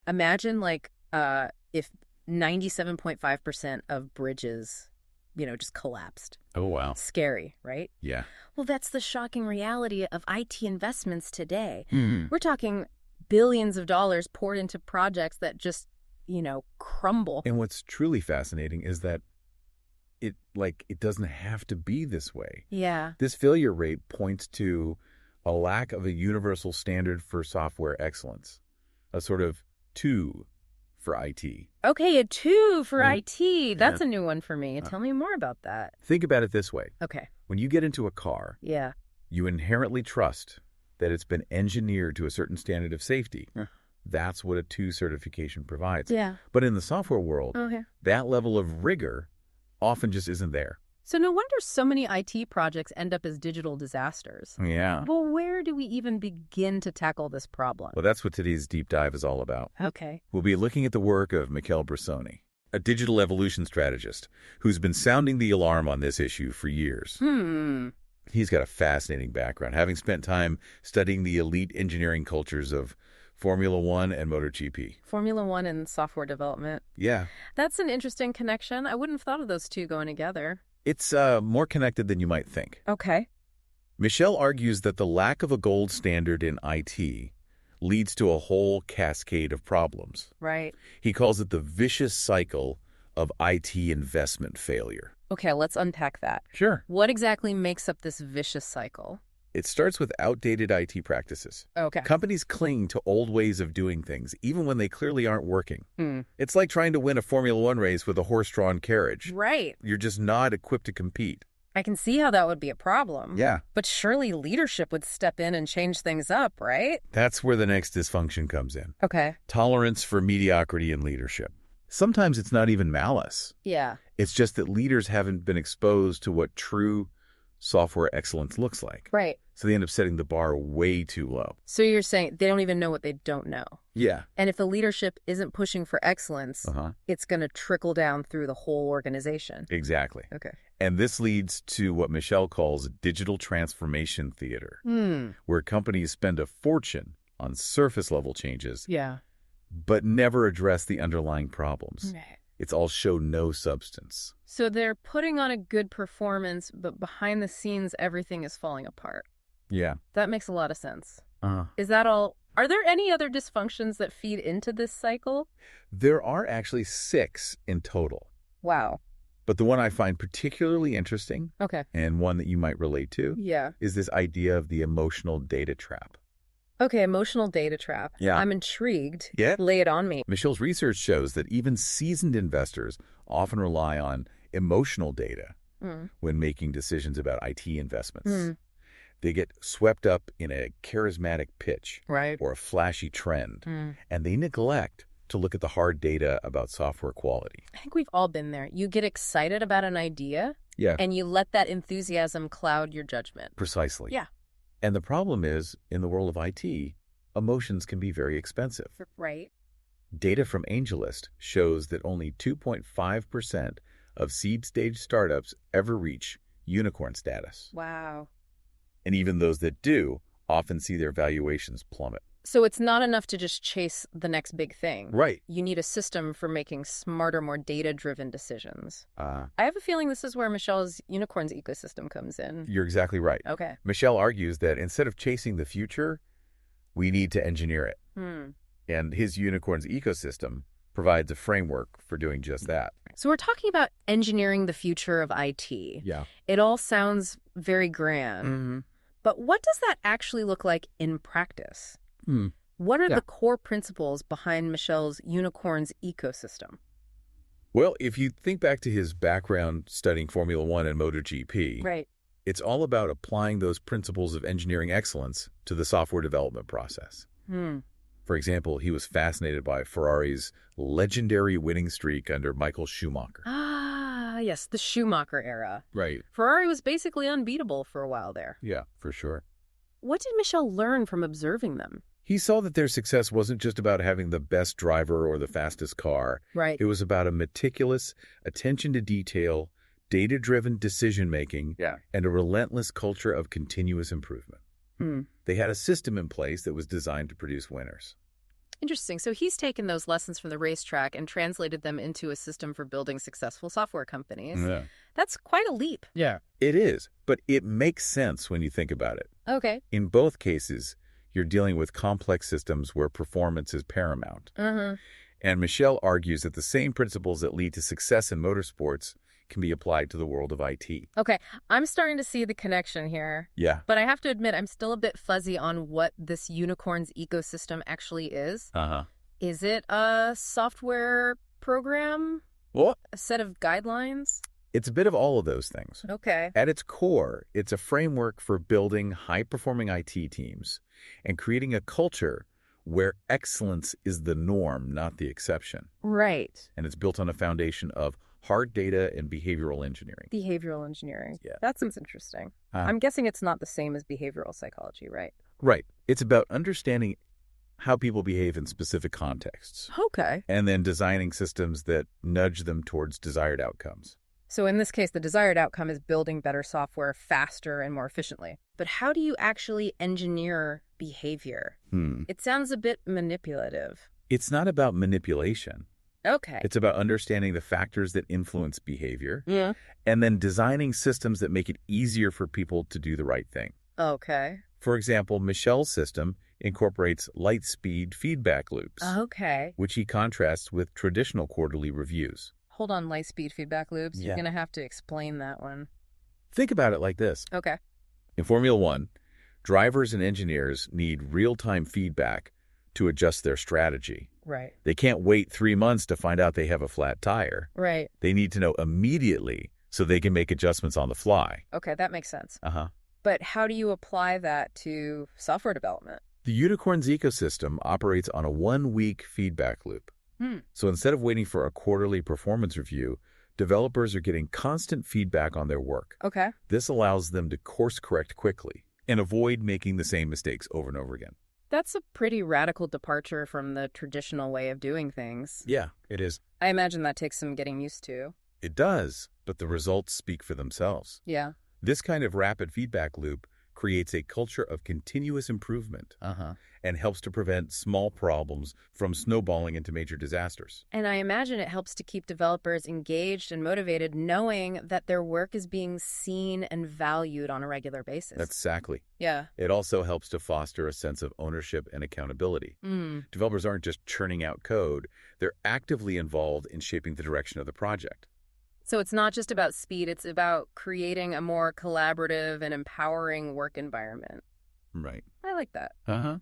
Imagine if 97.5% of bridges, just collapsed. Oh, wow. Scary, right? Yeah. Well, that's the shocking reality of IT investments today. Hmm. We're talking billions of dollars poured into projects that just, crumble. And what's truly fascinating is that it doesn't have to be this way. Yeah. This failure rate points to a lack of a universal standard for software excellence, a sort of 2 for IT. Okay, a 2 for IT. That's Yeah. a new one for me. Tell me more about that. Think about it this way. Okay. When you get into a car, Yeah. you inherently trust that it's been engineered to a certain standard of safety. Yeah. That's what a 2 certification provides. Yeah. But in the software world, Okay. that level of rigor often just isn't there. So no wonder so many IT projects end up as digital disasters. Yeah. Well, where do we even begin to tackle this problem? Well, that's what today's deep dive is all about. Okay. We'll be looking at the work of Michele Brissoni, a digital evolution strategist who's been sounding the alarm on this issue for years. He's got a fascinating background, having spent time studying the elite engineering cultures of Formula One and MotoGP. Formula One and software development. Yeah. That's an interesting connection. I wouldn't have thought of those two going together. It's more connected than you might think. Okay. Michele argues that the lack of a gold standard in IT leads to a whole cascade of problems. Right. He calls it the vicious cycle of IT investment failure. Okay, let's unpack that. Sure. What exactly makes up this vicious cycle? It starts with outdated IT practices. Okay. Companies cling to old ways of doing things, even when they clearly aren't working. It's like trying to win a Formula One race with a horse-drawn carriage. Right. You're just not equipped to compete. I can see how that would be a problem. Yeah. But surely leadership would step in and change things up, right? That's where the next dysfunction comes in. Okay. Tolerance for mediocrity in leadership. Sometimes it's not even malice. Yeah. It's just that leaders haven't been exposed to what true software excellence looks like. Right. So they end up setting the bar way too low. So you're saying they don't even know what they don't know. Yeah. And if the leadership isn't pushing for excellence, it's going to trickle down through the whole organization. Exactly. Okay. And this leads to what Michele calls digital transformation theater, where companies spend a fortune on surface-level changes, Yeah. but never address the underlying problems. Right. It's all show no substance. So they're putting on a good performance, but behind the scenes, everything is falling apart. Yeah. That makes a lot of sense. Is that all? Are there any other dysfunctions that feed into this cycle? There are actually 6 in total. Wow. But the one I find particularly interesting, Okay. and one that you might relate to, Yeah. is this idea of the emotional data trap. Okay, emotional data trap. Yeah. I'm intrigued. Yeah. Lay it on me. Michele's research shows that even seasoned investors often rely on emotional data when making decisions about IT investments. They get swept up in a charismatic pitch Right. or a flashy trend, and they neglect to look at the hard data about software quality. I think we've all been there. You get excited about an idea, Yeah, and you let that enthusiasm cloud your judgment. precisely. Yeah. And the problem is, in the world of IT, emotions can be very expensive. Right. Data from AngelList shows that only 2.5% of seed-stage startups ever reach unicorn status. Wow. And even those that do often see their valuations plummet. So it's not enough to just chase the next big thing. Right. You need a system for making smarter, more data-driven decisions. Uh, I have a feeling this is where Michelle's unicorns ecosystem comes in. You're exactly right. Okay. Michele argues that instead of chasing the future, we need to engineer it. And his unicorns ecosystem provides a framework for doing just that. So we're talking about engineering the future of IT. Yeah. It all sounds very grand. But what does that actually look like in practice? What are the core principles behind Michelle's unicorns ecosystem? Well, if you think back to his background studying Formula One and MotoGP, Right. it's all about applying those principles of engineering excellence to the software development process. For example, he was fascinated by Ferrari's legendary winning streak under Michael Schumacher. Ah, yes, the Schumacher era. Right. Ferrari was basically unbeatable for a while there. Yeah, for sure. What did Michele learn from observing them? He saw that their success wasn't just about having the best driver or the fastest car. Right. It was about a meticulous attention to detail, data-driven decision-making, and a relentless culture of continuous improvement. They had a system in place that was designed to produce winners. Interesting. So he's taken those lessons from the racetrack and translated them into a system for building successful software companies. Yeah. That's quite a leap. Yeah. It is, but it makes sense when you think about it. Okay. In both cases, you're dealing with complex systems where performance is paramount. And Michele argues that the same principles that lead to success in motorsports can be applied to the world of IT. Okay, I'm starting to see the connection here. Yeah. But I have to admit, I'm still a bit fuzzy on what this unicorn's ecosystem actually is. Is it a software program? What? A set of guidelines? It's a bit of all of those things. Okay. At its core, it's a framework for building high-performing IT teams and creating a culture where excellence is the norm, not the exception. Right. And it's built on a foundation of hard data and behavioral engineering. Behavioral engineering. Yeah. That seems interesting. I'm guessing it's not the same as behavioral psychology, right? Right. It's about understanding how people behave in specific contexts. Okay. And then designing systems that nudge them towards desired outcomes. So in this case, the desired outcome is building better software faster and more efficiently. But how do you actually engineer behavior? It sounds a bit manipulative. It's not about manipulation. Okay. It's about understanding the factors that influence behavior. Yeah. And then designing systems that make it easier for people to do the right thing. Okay. For example, Michele's system incorporates light-speed feedback loops, Okay. which he contrasts with traditional quarterly reviews. Hold on, light-speed feedback loops. Yeah. You're going to have to explain that one. Think about it like this. Okay. In Formula One, drivers and engineers need real-time feedback to adjust their strategy. Right. They can't wait 3 months to find out they have a flat tire. Right. They need to know immediately so they can make adjustments on the fly. Okay, that makes sense. Uh-huh. But how do you apply that to software development? The unicorn's ecosystem operates on a 1-week feedback loop. So instead of waiting for a quarterly performance review, developers are getting constant feedback on their work. Okay. This allows them to course correct quickly and avoid making the same mistakes over and over again. That's a pretty radical departure from the traditional way of doing things. Yeah, it is. I imagine that takes some getting used to. It does, but the results speak for themselves. Yeah. This kind of rapid feedback loop creates a culture of continuous improvement and helps to prevent small problems from snowballing into major disasters. And I imagine it helps to keep developers engaged and motivated, knowing that their work is being seen and valued on a regular basis. Exactly. Yeah. It also helps to foster a sense of ownership and accountability. Developers aren't just churning out code, they're actively involved in shaping the direction of the project. So it's not just about speed, it's about creating a more collaborative and empowering work environment. Right. I like that. Uh-huh.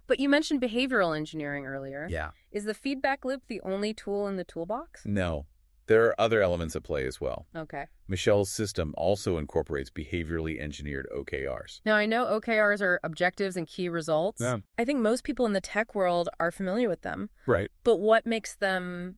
But you mentioned behavioral engineering earlier. Yeah. Is the feedback loop the only tool in the toolbox? No. There are other elements at play as well. Okay. Michele's system also incorporates behaviorally engineered OKRs. Now, I know OKRs are objectives and key results. Yeah. I think most people in the tech world are familiar with them. Right. But what makes them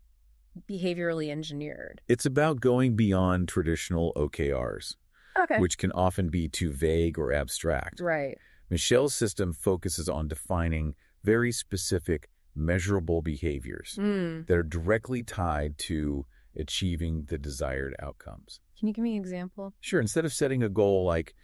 behaviorally engineered? It's about going beyond traditional OKRs, Okay. which can often be too vague or abstract. Right. Michele's system focuses on defining very specific, measurable behaviors that are directly tied to achieving the desired outcomes. Can you give me an example? Sure, instead of setting a goal like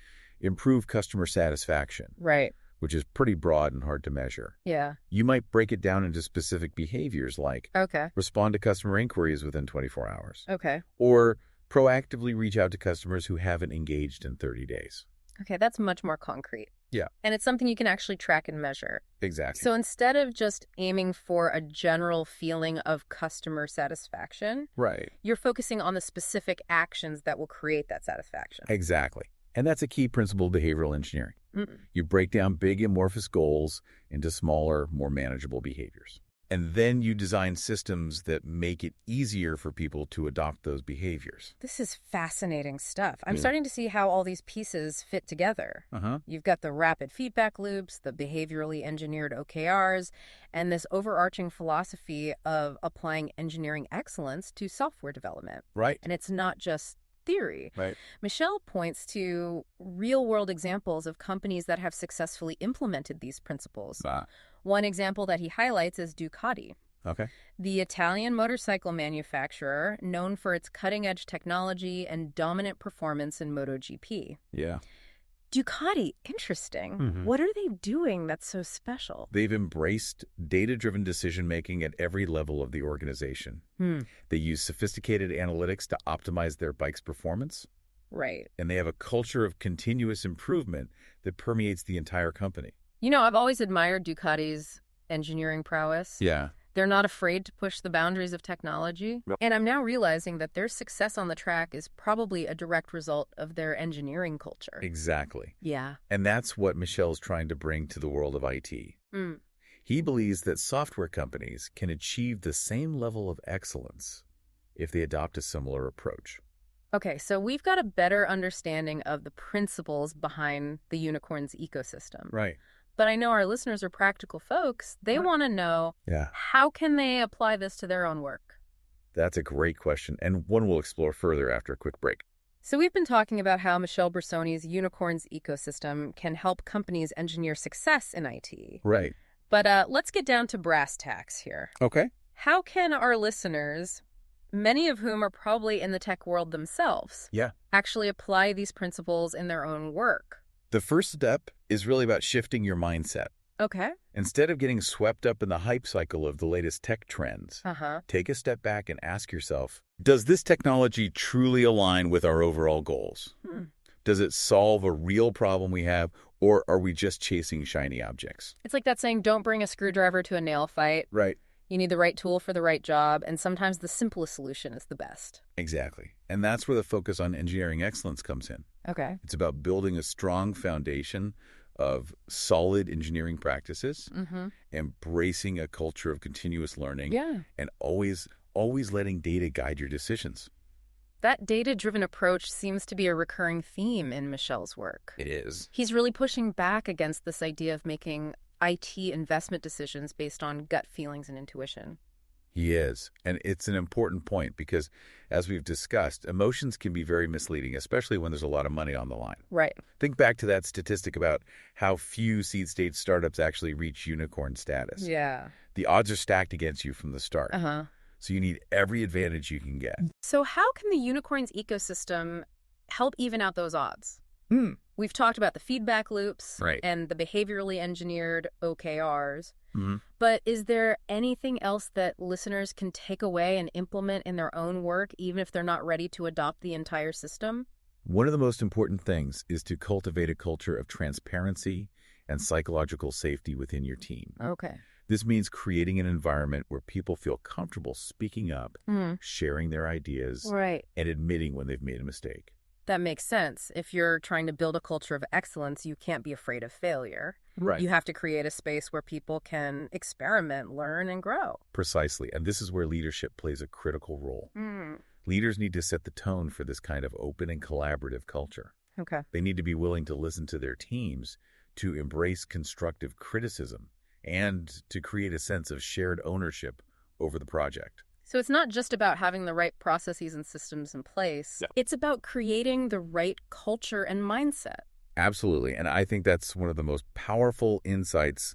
improve customer satisfaction, Right. which is pretty broad and hard to measure, Yeah. you might break it down into specific behaviors like Okay. respond to customer inquiries within 24 hours, Okay. or proactively reach out to customers who haven't engaged in 30 days. Okay, that's much more concrete. Yeah. And it's something you can actually track and measure. Exactly. So instead of just aiming for a general feeling of customer satisfaction, Right. you're focusing on the specific actions that will create that satisfaction. Exactly. And that's a key principle of behavioral engineering. You break down big amorphous goals into smaller, more manageable behaviors. And then you design systems that make it easier for people to adopt those behaviors. This is fascinating stuff. I'm starting to see how all these pieces fit together. You've got the rapid feedback loops, the behaviorally engineered OKRs, and this overarching philosophy of applying engineering excellence to software development. Right. And it's not just theory. Right. Michele points to real-world examples of companies that have successfully implemented these principles. One example that he highlights is Ducati. Okay. The Italian motorcycle manufacturer, known for its cutting-edge technology and dominant performance in MotoGP. Yeah. Ducati, interesting. What are they doing that's so special? They've embraced data-driven decision-making at every level of the organization. They use sophisticated analytics to optimize their bike's performance. Right. And they have a culture of continuous improvement that permeates the entire company. You know, I've always admired Ducati's engineering prowess. Yeah. They're not afraid to push the boundaries of technology. Yep. And I'm now realizing that their success on the track is probably a direct result of their engineering culture. Exactly. Yeah. And that's what Michel's trying to bring to the world of IT. He believes that software companies can achieve the same level of excellence if they adopt a similar approach. Okay, so we've got a better understanding of the principles behind the unicorn's ecosystem. Right. But I know our listeners are practical folks. They want to know, how can they apply this to their own work? That's a great question, and one we'll explore further after a quick break. So we've been talking about how Michele Brissoni's unicorn's ecosystem can help companies engineer success in IT. Right. But let's get down to brass tacks here. Okay. How can our listeners, many of whom are probably in the tech world themselves, actually apply these principles in their own work? The first step is really about shifting your mindset. Okay. Instead of getting swept up in the hype cycle of the latest tech trends, take a step back and ask yourself, does this technology truly align with our overall goals? Does it solve a real problem we have, or are we just chasing shiny objects? It's like that saying, don't bring a screwdriver to a nail fight. Right. You need the right tool for the right job, and sometimes the simplest solution is the best. Exactly. And that's where the focus on engineering excellence comes in. Okay. It's about building a strong foundation of solid engineering practices, embracing a culture of continuous learning, and always letting data guide your decisions. That data-driven approach seems to be a recurring theme in Michele's work. It is. He's really pushing back against this idea of making IT investment decisions based on gut feelings and intuition. He is. And it's an important point because, as we've discussed, emotions can be very misleading, especially when there's a lot of money on the line. Right. Think back to that statistic about how few seed-stage startups actually reach unicorn status. Yeah. The odds are stacked against you from the start. So you need every advantage you can get. So how can the unicorn's ecosystem help even out those odds? We've talked about the feedback loops and the behaviorally engineered OKRs. But is there anything else that listeners can take away and implement in their own work, even if they're not ready to adopt the entire system? One of the most important things is to cultivate a culture of transparency and psychological safety within your team. Okay. This means creating an environment where people feel comfortable speaking up, sharing their ideas, and admitting when they've made a mistake. That makes sense. If you're trying to build a culture of excellence, you can't be afraid of failure. Right. You have to create a space where people can experiment, learn, and grow. Precisely. And this is where leadership plays a critical role. Leaders need to set the tone for this kind of open and collaborative culture. Okay. They need to be willing to listen to their teams, to embrace constructive criticism, and to create a sense of shared ownership over the project. So it's not just about having the right processes and systems in place. It's about creating the right culture and mindset. Absolutely. And I think that's one of the most powerful insights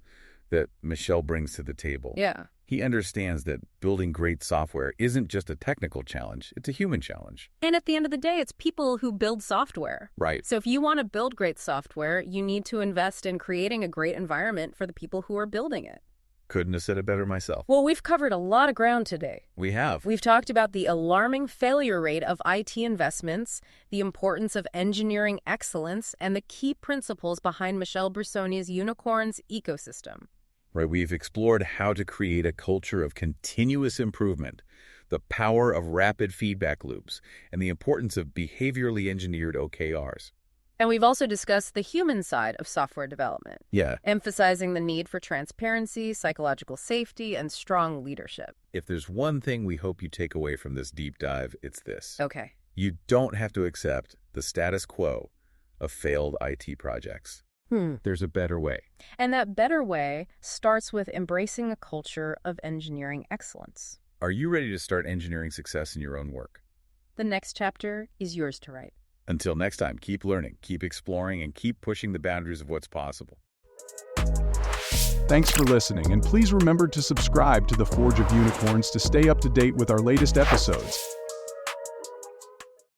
that Michele brings to the table. Yeah. He understands that building great software isn't just a technical challenge, it's a human challenge. And at the end of the day, it's people who build software. Right. So if you want to build great software, you need to invest in creating a great environment for the people who are building it. Couldn't have said it better myself. Well, we've covered a lot of ground today. We have. We've talked about the alarming failure rate of IT investments, the importance of engineering excellence, and the key principles behind Michele Brissoni's unicorn's ecosystem. Right, we've explored how to create a culture of continuous improvement, the power of rapid feedback loops, and the importance of behaviorally engineered OKRs. And we've also discussed the human side of software development, emphasizing the need for transparency, psychological safety, and strong leadership. If there's one thing we hope you take away from this deep dive, it's this. Okay. You don't have to accept the status quo of failed IT projects. There's a better way. And that better way starts with embracing a culture of engineering excellence. Are you ready to start engineering success in your own work? The next chapter is yours to write. Until next time, keep learning, keep exploring, and keep pushing the boundaries of what's possible. Thanks for listening, and please remember to subscribe to The Forge of Unicorns to stay up to date with our latest episodes.